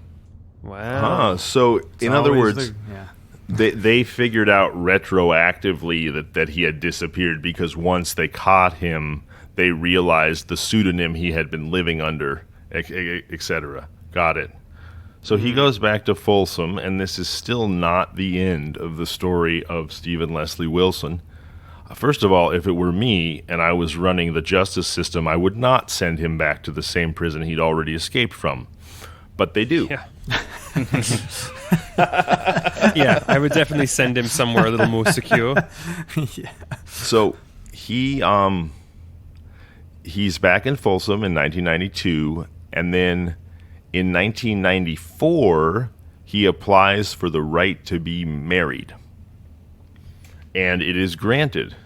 Wow. So, in other words, yeah. they figured out retroactively that he had disappeared because once they caught him, they realized the pseudonym he had been living under, etc. Got it. So he goes back to Folsom, and this is still not the end of the story of Stephen Leslie Wilson. First of all, if it were me and I was running the justice system, I would not send him back to the same prison he'd already escaped from. But they do. Yeah. Yeah, I would definitely send him somewhere a little more secure. Yeah. So he's back in Folsom in 1992, and then in 1994 he applies for the right to be married, and it is granted.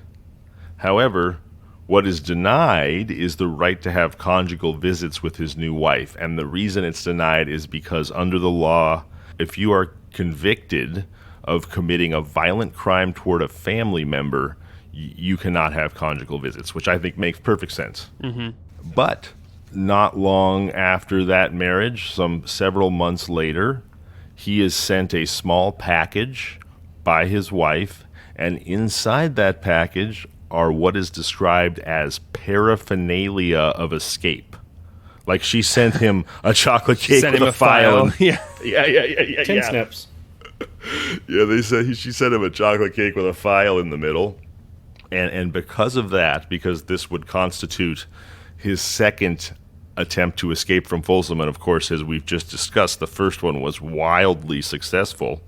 However, what is denied is the right to have conjugal visits with his new wife, and the reason it's denied is because under the law, if you are convicted of committing a violent crime toward a family member, you cannot have conjugal visits, which I think makes perfect sense. Mm-hmm. But not long after that marriage, several months later, he is sent a small package by his wife, and inside that package are what is described as paraphernalia of escape. Like she sent him a chocolate cake with a file. Yeah. Tin snips. Yeah, they said she sent him a chocolate cake with a file in the middle. And because of that, because this would constitute his second attempt to escape from Folsom, and of course, as we've just discussed, the first one was wildly successful,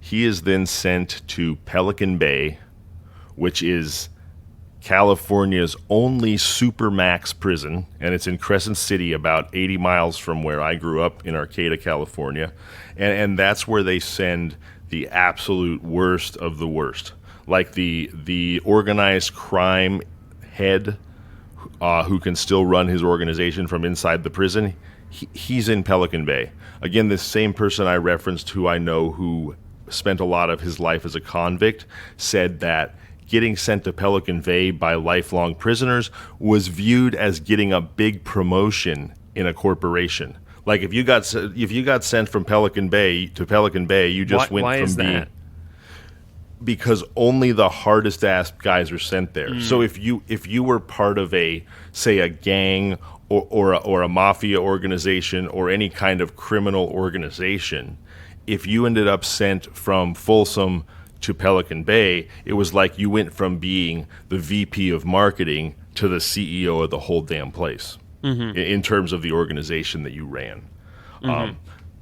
he is then sent to Pelican Bay, which is California's only supermax prison, and it's in Crescent City, about 80 miles from where I grew up in Arcata, California. And that's where they send the absolute worst of the worst. Like the organized crime head who can still run his organization from inside the prison, he's in Pelican Bay. Again, this same person I referenced, who I know who spent a lot of his life as a convict, said that getting sent to Pelican Bay by lifelong prisoners was viewed as getting a big promotion in a corporation. Like if you got sent from Pelican Bay to Pelican Bay, you just went why from is being that? Because only the hardest ass guys are sent there. So if you were part of a gang or a mafia organization or any kind of criminal organization, if you ended up sent from Folsom to Pelican Bay, it was like you went from being the VP of marketing to the CEO of the whole damn place, in terms of the organization that you ran.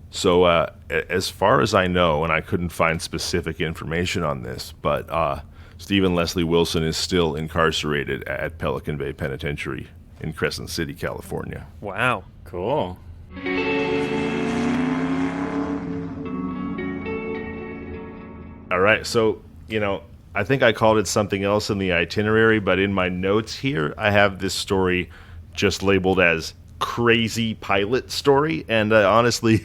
So as far as I know, and I couldn't find specific information on this, but Stephen Leslie Wilson is still incarcerated at Pelican Bay Penitentiary in Crescent City, California. Wow. Cool. All right, so, I think I called it something else in the itinerary, but in my notes here, I have this story just labeled as Crazy Pilot Story, and honestly,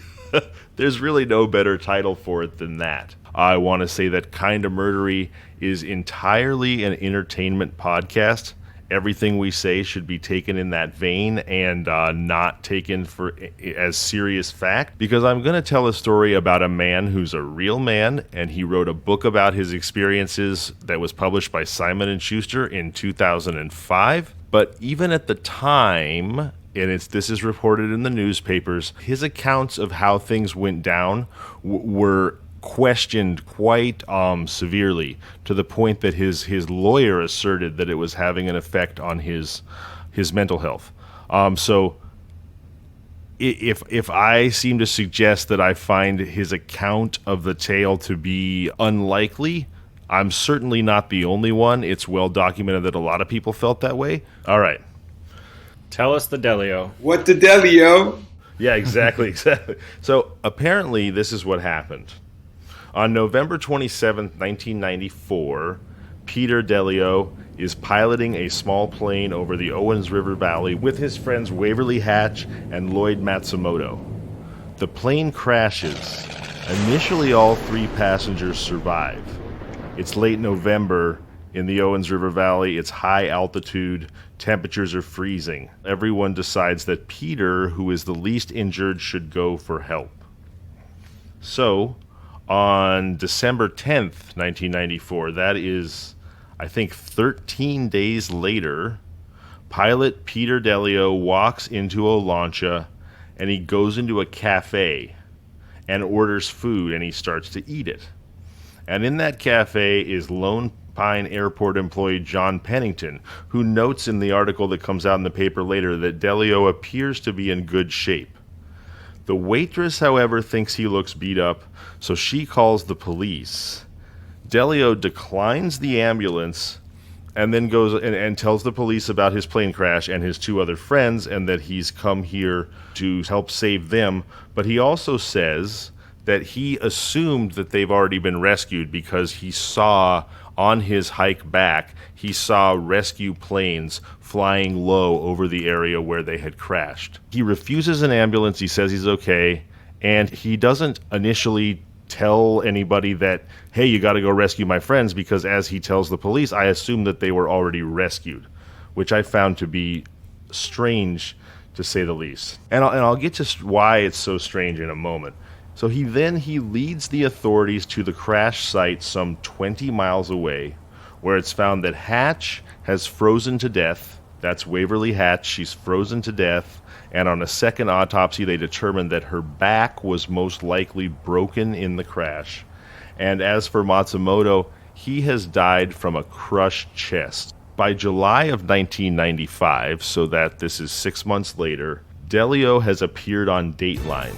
there's really no better title for it than that. I want to say that Kinda Murdery is entirely an entertainment podcast. Everything we say should be taken in that vein and not taken as serious fact, because I'm going to tell a story about a man who's a real man, and he wrote a book about his experiences that was published by Simon & Schuster in 2005. But even at the time, and this is reported in the newspapers, his accounts of how things went down were questioned quite severely, to the point that his lawyer asserted that it was having an effect on his mental health. So if I seem to suggest that I find his account of the tale to be unlikely, I'm certainly not the only one. It's well documented that a lot of people felt that way. All right. Tell us the Deleo. What the Deleo? Yeah, exactly. So apparently this is what happened. On November 27, 1994, Peter Deleo is piloting a small plane over the Owens River Valley with his friends Waverly Hatch and Lloyd Matsumoto. The plane crashes. Initially, all 3 passengers survive. It's late November, in the Owens River Valley. It's high altitude. Temperatures are freezing. Everyone decides that Peter, who is the least injured, should go for help. So, on December 10th, 1994, that is, I think, 13 days later, pilot Peter Deleo walks into Olancha and he goes into a cafe and orders food and he starts to eat it. And in that cafe is Lone Pine Airport employee John Pennington, who notes in the article that comes out in the paper later that Deleo appears to be in good shape. The waitress, however, thinks he looks beat up, so she calls the police. Deleo declines the ambulance and then goes and tells the police about his plane crash and his two other friends and that he's come here to help save them. But he also says that he assumed that they've already been rescued because he saw on his hike back, he saw rescue planes flying low over the area where they had crashed. He refuses an ambulance, he says he's okay, and he doesn't initially tell anybody that, hey, you got to go rescue my friends, because as he tells the police, I assume that they were already rescued, which I found to be strange, to say the least. And I'll get to why it's so strange in a moment. So he leads the authorities to the crash site some 20 miles away, where it's found that Hatch has frozen to death. That's Waverly Hatch. She's frozen to death. And on a second autopsy, they determined that her back was most likely broken in the crash. And as for Matsumoto, he has died from a crushed chest. By July of 1995, so that this is 6 months later, Deleo has appeared on Dateline.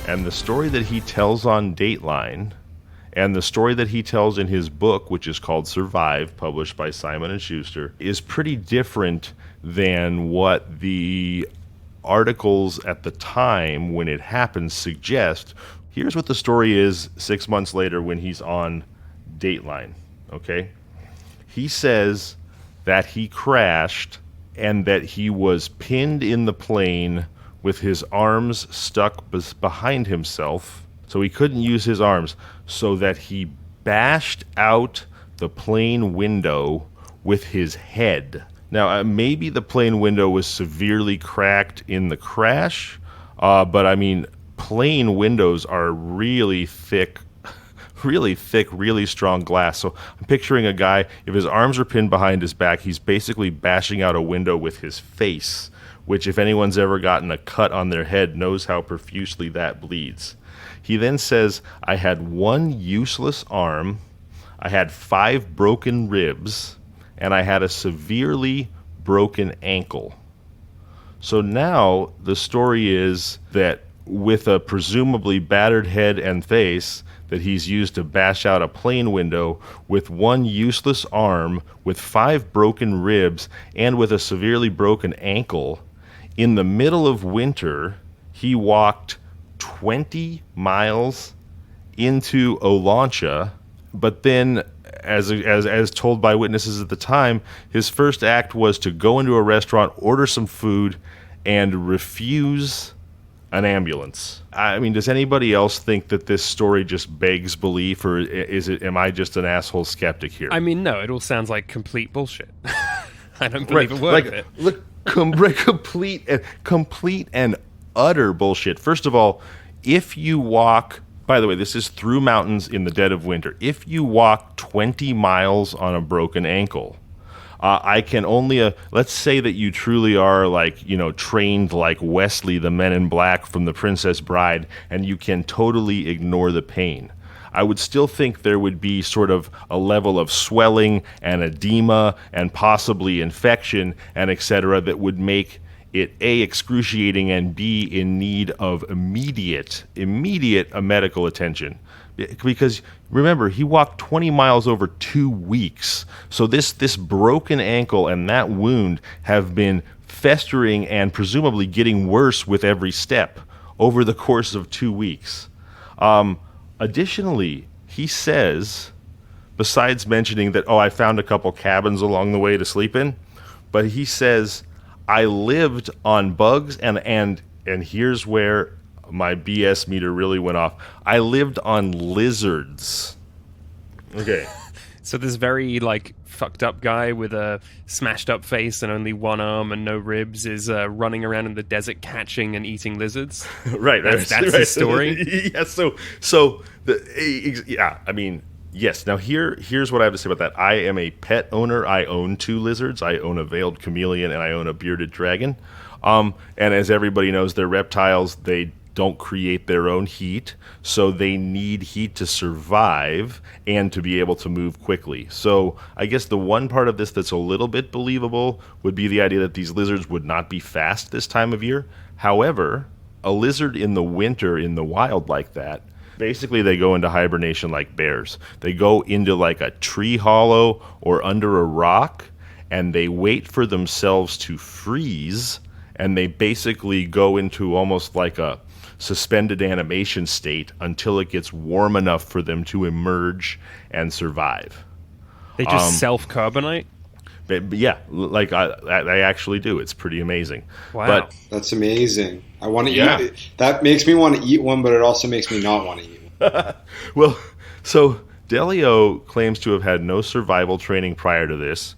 And the story that he tells on Dateline, and the story that he tells in his book, which is called Survive, published by Simon & Schuster, is pretty different than what the articles at the time when it happened suggest. Here's what the story is 6 months later when he's on Dateline, okay? He says that he crashed and that he was pinned in the plane with his arms stuck behind himself, so he couldn't use his arms, so that he bashed out the plane window with his head. Now, maybe the plane window was severely cracked in the crash, but I mean, plane windows are really thick, really strong glass. So I'm picturing a guy, if his arms are pinned behind his back, he's basically bashing out a window with his face, which if anyone's ever gotten a cut on their head knows how profusely that bleeds. He then says, I had one useless arm, I had 5 broken ribs, and I had a severely broken ankle. So now the story is that with a presumably battered head and face that he's used to bash out a plane window, with one useless arm, with 5 broken ribs, and with a severely broken ankle, in the middle of winter, he walked 20 miles into Olancha, but then, as told by witnesses at the time, his first act was to go into a restaurant, order some food, and refuse an ambulance. I mean, does anybody else think that this story just begs belief, or am I just an asshole skeptic here? I mean, no, it all sounds like complete bullshit. I don't believe a word of it. Look, complete and utter bullshit. First of all, if you walk, by the way, this is through mountains in the dead of winter. If you walk 20 miles on a broken ankle, I can only, let's say that you truly are trained like Wesley, the Men in Black from The Princess Bride, and you can totally ignore the pain. I would still think there would be sort of a level of swelling and edema and possibly infection and etc. that would make it A, excruciating, and B, in need of immediate medical attention. Because remember, he walked 20 miles over 2 weeks. So this broken ankle and that wound have been festering and presumably getting worse with every step over the course of 2 weeks. Additionally, he says, besides mentioning that, I found a couple cabins along the way to sleep in, but he says, I lived on bugs, and here's where my BS meter really went off. I lived on lizards. Okay. So this very like fucked up guy with a smashed up face and only one arm and no ribs is running around in the desert catching and eating lizards. Right. That's right. his story. Yeah. I mean, yes. Now here's what I have to say about that. I am a pet owner. I own 2 lizards. I own a veiled chameleon and I own a bearded dragon. And as everybody knows, they're reptiles. They don't create their own heat, so they need heat to survive and to be able to move quickly. So I guess the one part of this that's a little bit believable would be the idea that these lizards would not be fast this time of year. However, a lizard in the winter in the wild like that, basically they go into hibernation like bears. They go into like a tree hollow or under a rock, and they wait for themselves to freeze, and they basically go into almost like a suspended animation state until it gets warm enough for them to emerge and survive. They just self-carbonate? But yeah, like I actually do. It's pretty amazing. Wow. But That's amazing. I want to eat. That makes me want to eat one, but it also makes me not want to eat one. well, so Deleo claims to have had no survival training prior to this.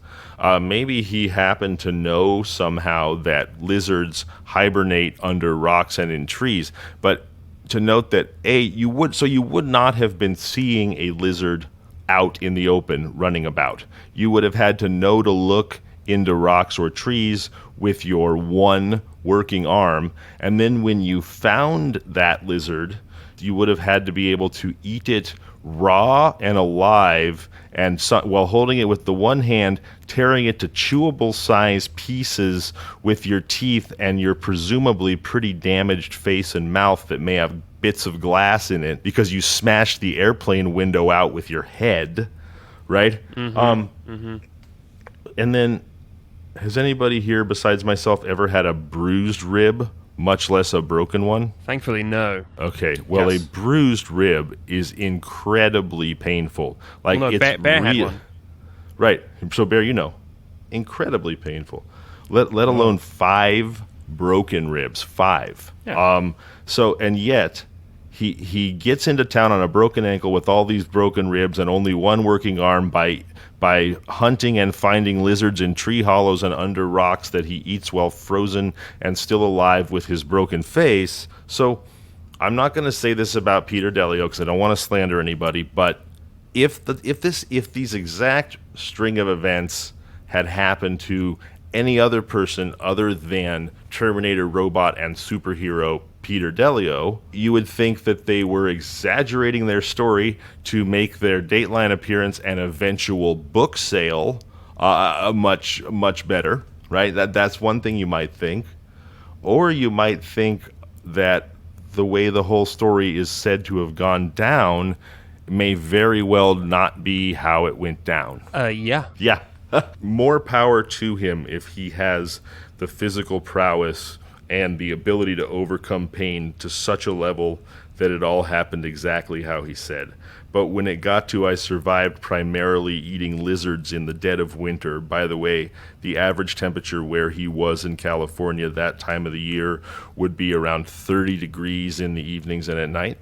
Maybe he happened to know somehow that lizards hibernate under rocks and in trees. But to note that you would not have been seeing a lizard out in the open running about. You would have had to know to look into rocks or trees with your one working arm, and then when you found that lizard, you would have had to be able to eat it raw and alive, and while holding it with the one hand, tearing it to chewable size pieces with your teeth and your presumably pretty damaged face and mouth that may have bits of glass in it because you smashed the airplane window out with your head, right? And then, has anybody here besides myself ever had a bruised rib, much less a broken one? Thankfully, no. Okay, well, Yes. a bruised rib is incredibly painful. Like, Well, no, it's Bear had one. Right. So, Bear, incredibly painful. Let alone 5 broken ribs. 5. Yeah. And yet he gets into town on a broken ankle with all these broken ribs and only one working arm by hunting and finding lizards in tree hollows and under rocks that he eats while frozen and still alive with his broken face. So I'm not going to say this about Peter Deleo because I don't want to slander anybody, but if these exact string of events had happened to any other person other than Terminator robot and superhero Peter Deleo, you would think that they were exaggerating their story to make their Dateline appearance and eventual book sale much better, right? That's one thing you might think. Or you might think that the way the whole story is said to have gone down may very well not be how it went down. Yeah. Yeah. More power to him if he has the physical prowess and the ability to overcome pain to such a level that it all happened exactly how he said. But when it got to I survived primarily eating lizards in the dead of winter, by the way, the average temperature where he was in California that time of the year would be around 30 degrees in the evenings and at night.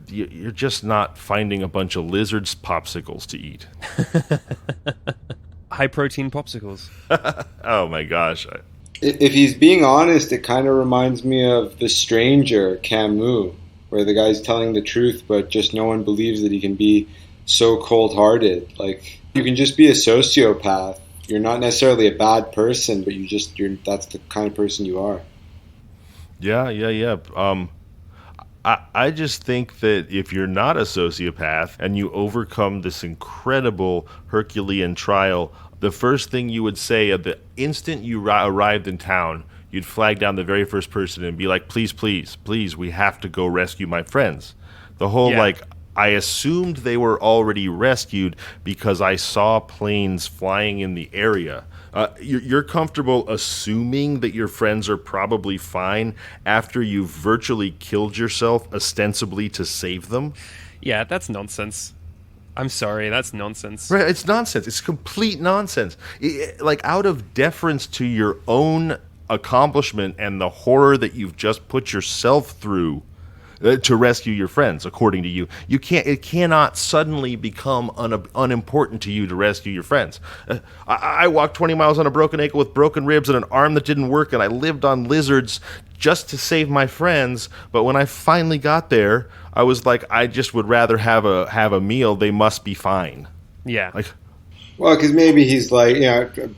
You're just not finding a bunch of lizards popsicles to eat. High protein popsicles. Oh my gosh. If he's being honest, it kind of reminds me of The Stranger, Camus, where the guy's telling the truth, but just no one believes that he can be so cold-hearted. Like, you can just be a sociopath. You're not necessarily a bad person, but that's the kind of person you are. Yeah. I just think that if you're not a sociopath and you overcome this incredible Herculean trial, the first thing you would say at the instant you arrived in town, you'd flag down the very first person and be like, please, we have to go rescue my friends. The whole, I assumed they were already rescued because I saw planes flying in the area. You're comfortable assuming that your friends are probably fine after you've virtually killed yourself ostensibly to save them? Yeah, that's nonsense. I'm sorry, that's nonsense. Right, it's nonsense. It's complete nonsense. Out of deference to your own accomplishment and the horror that you've just put yourself through, to rescue your friends, according to you. It cannot suddenly become unimportant to you to rescue your friends. I walked 20 miles on a broken ankle with broken ribs and an arm that didn't work, and I lived on lizards just to save my friends. But when I finally got there, I was like, I just would rather have a meal. They must be fine. Yeah. Well, because maybe he's like,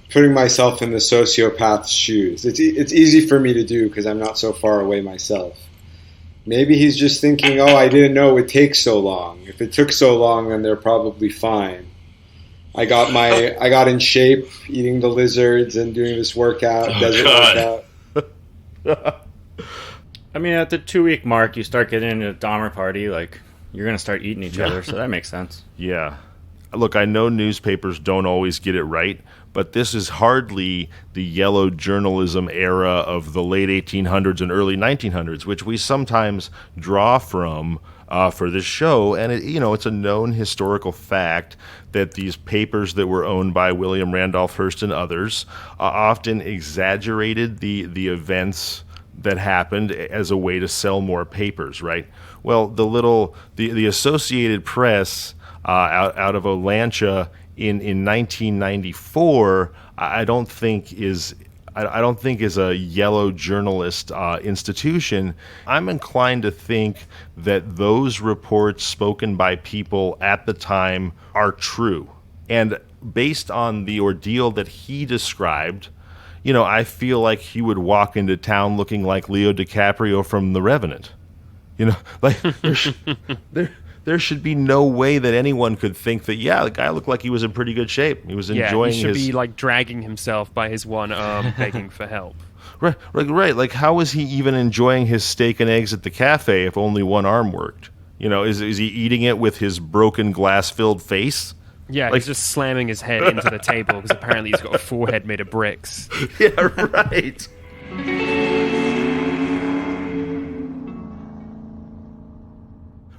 putting myself in the sociopath's shoes. It's easy for me to do because I'm not so far away myself. Maybe he's just thinking, I didn't know it would take so long. If it took so long, then they're probably fine. I got in shape eating the lizards and doing this desert workout. I mean, at the 2-week mark, you start getting into a Dahmer party. Like, you're going to start eating each other, so that makes sense. Yeah. Look, I know newspapers don't always get it right, but this is hardly the yellow journalism era of the late 1800s and early 1900s, which we sometimes draw from for this show. And it's a known historical fact that these papers that were owned by William Randolph Hearst and others often exaggerated the events that happened as a way to sell more papers, right? Well, the Associated Press out of Olancha in 1994, I don't think is a yellow journalist institution. I'm inclined to think that those reports spoken by people at the time are true. And based on the ordeal that he described, I feel like he would walk into town looking like Leo DiCaprio from The Revenant. There should be no way that anyone could think that, the guy looked like he was in pretty good shape. He was enjoying he should be like dragging himself by his one arm, begging for help. Right. Like, how was he even enjoying his steak and eggs at the cafe if only one arm worked? Is he eating it with his broken glass-filled face? Yeah, he's just slamming his head into the table because apparently he's got a forehead made of bricks. Yeah, right.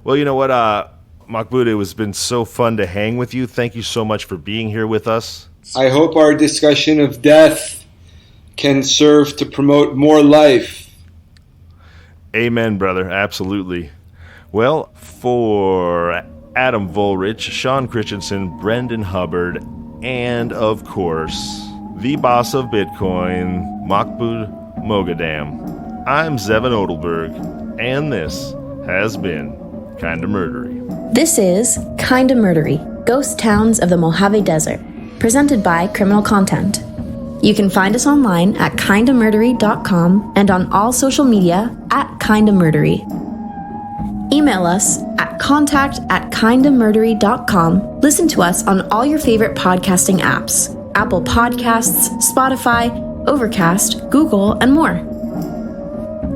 Well, you know what, Mahbod, it has been so fun to hang with you. Thank you so much for being here with us. I hope our discussion of death can serve to promote more life. Amen, brother. Absolutely. Well, for Adam Volrich, Sean Christensen, Brendan Hubbard, and, of course, the boss of Bitcoin, Mahbod Moghadam, I'm Zevon Odelberg, and this has been Kinda Murdery. This is Kinda Murdery, Ghost Towns of the Mojave Desert, presented by Criminal Content. You can find us online at kindamurdery.com and on all social media at Kinda Murdery. Email us at contact@kindamurdery.com. Listen to us on all your favorite podcasting apps, Apple Podcasts, Spotify, Overcast, Google, and more.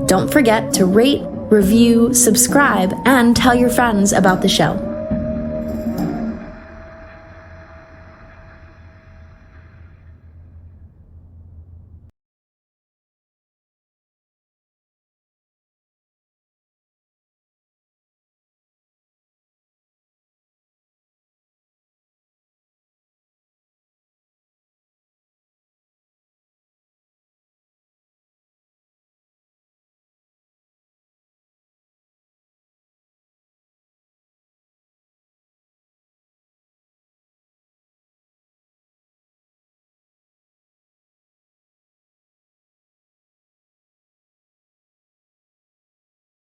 Don't forget to rate, review, subscribe, and tell your friends about the show.